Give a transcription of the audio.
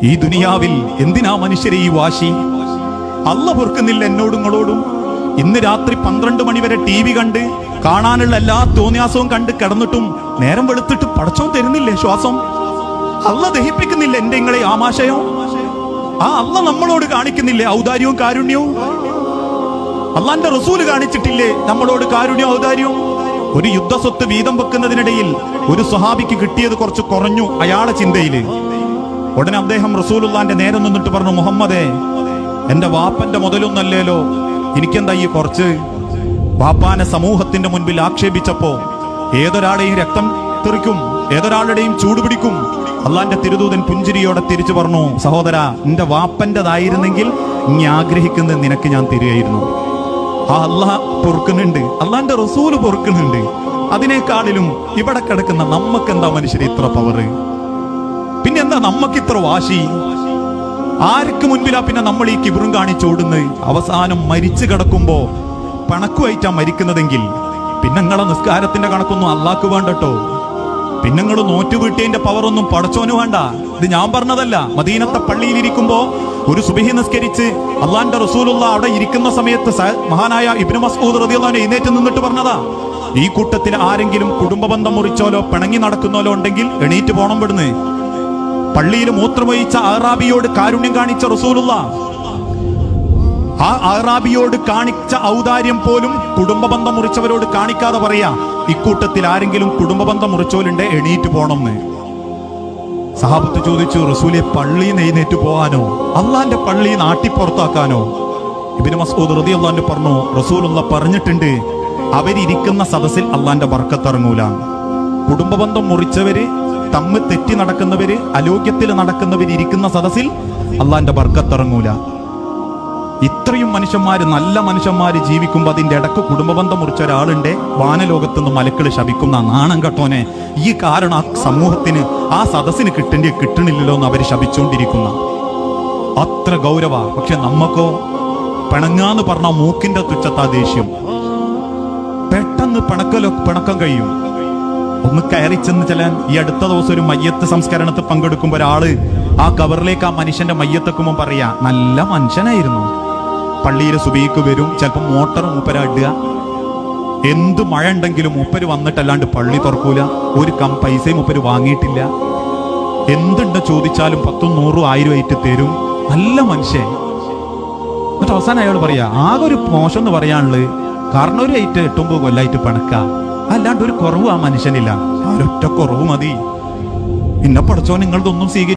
ഈ ദുനിയാവിൽ എന്തിനാ മനുഷ്യരെ ഈ വാശി? അല്ല പൊറുക്കുന്നില്ല എന്നോടും നിങ്ങളോടും. ഇന്ന് രാത്രി 12 മണി വരെ TV കണ്ട് കാണാനുള്ള എല്ലാ തോന്നിയാസവും കണ്ട് കിടന്നിട്ടും നേരം വെളുത്തിട്ട് പടച്ചോൻ തരുന്നില്ലേ ശ്വാസം? അല്ല ദഹിപ്പിക്കുന്നില്ല എന്റെ നിങ്ങളെ ആമാശയം? ആ അല്ല നമ്മളോട് കാണിക്കുന്നില്ലേ ഔദാര്യവും കാരുണ്യവും? അള്ളാന്റെ റസൂല് കാണിച്ചിട്ടില്ലേ നമ്മളോട് കാരുണ്യവും ഔദാര്യവും? ഒരു യുദ്ധസ്വത്ത് വീതം വെക്കുന്നതിനിടയിൽ ഒരു സ്വഹാബിക്ക് കിട്ടിയത് കുറച്ച് കുറഞ്ഞു അയാളെ ചിന്തയില്. ഉടനെ അദ്ദേഹം റസൂലുള്ളാന്റെ നേരെ നിന്നിട്ട് പറഞ്ഞു, മുഹമ്മദേ, എന്റെ വാപ്പന്റെ മുതലൊന്നല്ലേലോ, എനിക്കെന്താ ഈ കുറച്ച്? വാപ്പാനെ സമൂഹത്തിന്റെ മുൻപിൽ ആക്ഷേപിച്ചപ്പോ ഏതൊരാളെയും രക്തം തെറിക്കും, ഏതൊരാളുടെയും ചൂടുപിടിക്കും. അള്ളാന്റെ തിരുദൂതൻ പുഞ്ചിരിയോടെ തിരിച്ചു പറഞ്ഞു, സഹോദരാ, നിന്റെ വാപ്പന്റെതായിരുന്നെങ്കിൽ നീ ആഗ്രഹിക്കുന്നത് നിനക്ക് ഞാൻ തരികയായിരുന്നു. ആ അള്ളാഹ് പൊറുക്കുന്നുണ്ട്, അള്ളാന്റെ റസൂല് പൊറുക്കുന്നുണ്ട്. അതിനേക്കാളിലും ഇവിടെ കിടക്കുന്ന നമ്മക്കെന്താ മനുഷ്യരെ ഇത്ര പവറ്? പിന്നെന്താ നമ്മക്ക് ഇത്ര വാശി? ആർക്ക് മുൻപിലാ പിന്നെ നമ്മൾ ഈ കിബറും കാണിച്ചോടുന്നത്? അവസാനം മരിച്ചു കിടക്കുമ്പോ പണക്കുമായിട്ടാ മരിക്കുന്നതെങ്കിൽ പിന്നെ നിങ്ങളെ നിസ്കാരത്തിന്റെ കണക്കൊന്നും അള്ളാഹ്ക്ക് വേണ്ടട്ടോ. പിന്നെ നിങ്ങൾ നോറ്റുവീട്ടിയതിന്റെ പവറൊന്നും പടച്ചോന് വേണ്ട. ഇത് ഞാൻ പറഞ്ഞതല്ല. മദീനത്തെ പള്ളിയിലിരിക്കുമ്പോ ഒരു സുബഹി നിസ്കരിച്ച് അള്ളാന്റെ റസൂലുള്ള അവിടെ ഇരിക്കുന്ന സമയത്ത് മഹാനായ ഇബ്നു മസ്ഊദ് റളിയല്ലാഹു അൻഹു എഴുന്നേറ്റ് നിന്നിട്ട് പറഞ്ഞതാ, ഈ കൂട്ടത്തിൽ ആരെങ്കിലും കുടുംബബന്ധം മുറിച്ചോലോ പിണങ്ങി നടക്കുന്നോലോ ഉണ്ടെങ്കിൽ എണീറ്റ് പോണം വിടുന്ന്. പള്ളിയിൽ മൂത്രമൊഴിച്ച അറാബിയോട് കാരുണ്യം കാണിച്ച റസൂലുള്ള, ആ അറാബിയോട് കാണിച്ച ഔദാര്യം പോലും കുടുംബബന്ധം മുറിച്ചവരോട് കാണിക്കാതെ പറയാ, ഇക്കൂട്ടത്തിൽ ആരെങ്കിലും കുടുംബബന്ധം മുറിച്ചോലുണ്ടെ എണീറ്റ് പോണമെന്ന്. സഹാബത്ത് ചോദിച്ചു, റസൂലെ, പള്ളിയിൽ നിന്ന് എഴുന്നേറ്റ് പോകാനോ? അള്ളാന്റെ പള്ളി നാട്ടിപ്പുറത്താക്കാനോ? ഇബ്നു മസ്ഊദ് റളിയല്ലാഹു അൻഹു പറഞ്ഞു, റസൂലുള്ള പറഞ്ഞിട്ടുണ്ട്, അവരിയ്ക്കുന്ന സദസ്സിൽ അള്ളാന്റെ ബർക്കത്ത് ഇറങ്ങൂല. കുടുംബബന്ധം മുറിച്ചവര്, തമ്മിൽ തെറ്റി നടക്കുന്നവര്, അലോക്യത്തിൽ നടക്കുന്നവര് ഇരിക്കുന്ന സദസ്സിൽ അള്ളാന്റെ ബർക്കത്ത് ഇറങ്ങൂല. ഇത്രയും മനുഷ്യന്മാര്, നല്ല മനുഷ്യന്മാര് ജീവിക്കുമ്പോ അതിന്റെ ഇടക്ക് കുടുംബബന്ധം മുറിച്ച ഒരാളുണ്ട്, വാനലോകത്തുനിന്ന് മലക്കള് ശപിക്കുന്ന നാണം കെട്ടോനെ. ഈ കാരണം ആ സമൂഹത്തിന്, ആ സദസ്സിന് കിട്ടണില്ലല്ലോ എന്ന് അവര് ശപിച്ചുകൊണ്ടിരിക്കുന്ന അത്ര ഗൗരവ. പക്ഷെ നമ്മക്കോ പിണങ്ങാന്ന് പറഞ്ഞ മൂക്കിന്റെ തുച്ഛത്താ ദേഷ്യം. പെട്ടെന്ന് പിണക്കം കഴിയും. ഒന്ന് കയറി ചെന്ന് ചെല്ലാൻ. ഈ അടുത്ത ദിവസം ഒരു മയ്യത്ത് സംസ്കരണത്തിൽ പങ്കെടുക്കുമ്പോ ഒരാള് ആ കവറിലേക്ക് ആ മനുഷ്യന്റെ മയ്യത്തെക്കുമ്പോ പറയാ, നല്ല മനുഷ്യനായിരുന്നു, പള്ളിയിൽ സുബഹിക്ക് വരും, ചിലപ്പോൾ മോട്ടർ മൂപ്പരാടുക, എന്ത് മഴ ഉണ്ടെങ്കിലും മൂപ്പര് വന്നിട്ടല്ലാണ്ട് പള്ളി തുറക്കൂല, ഒരു പൈസയും മൂപ്പര് വാങ്ങിയിട്ടില്ല, എന്തുണ്ട് ചോദിച്ചാലും 10, 100, 1000 ആയിട്ട് തരും, നല്ല മനുഷ്യൻ. എന്നിട്ട് അവസാനം അയാൾ പറയാ, ആകെ ഒരു മോശം എന്ന് പറയാനുള്ളത് കാരണം ഒരു 8-9 കൊല്ലായിട്ട് പണക്ക, അല്ലാണ്ട് ഒരു കുറവ് ആ മനുഷ്യനില്ല. ആ ഒരൊറ്റ കുറവ് മതി. പിന്നെ പഠിച്ചോ നിങ്ങളതൊന്നും സ്വീകരിച്ചു.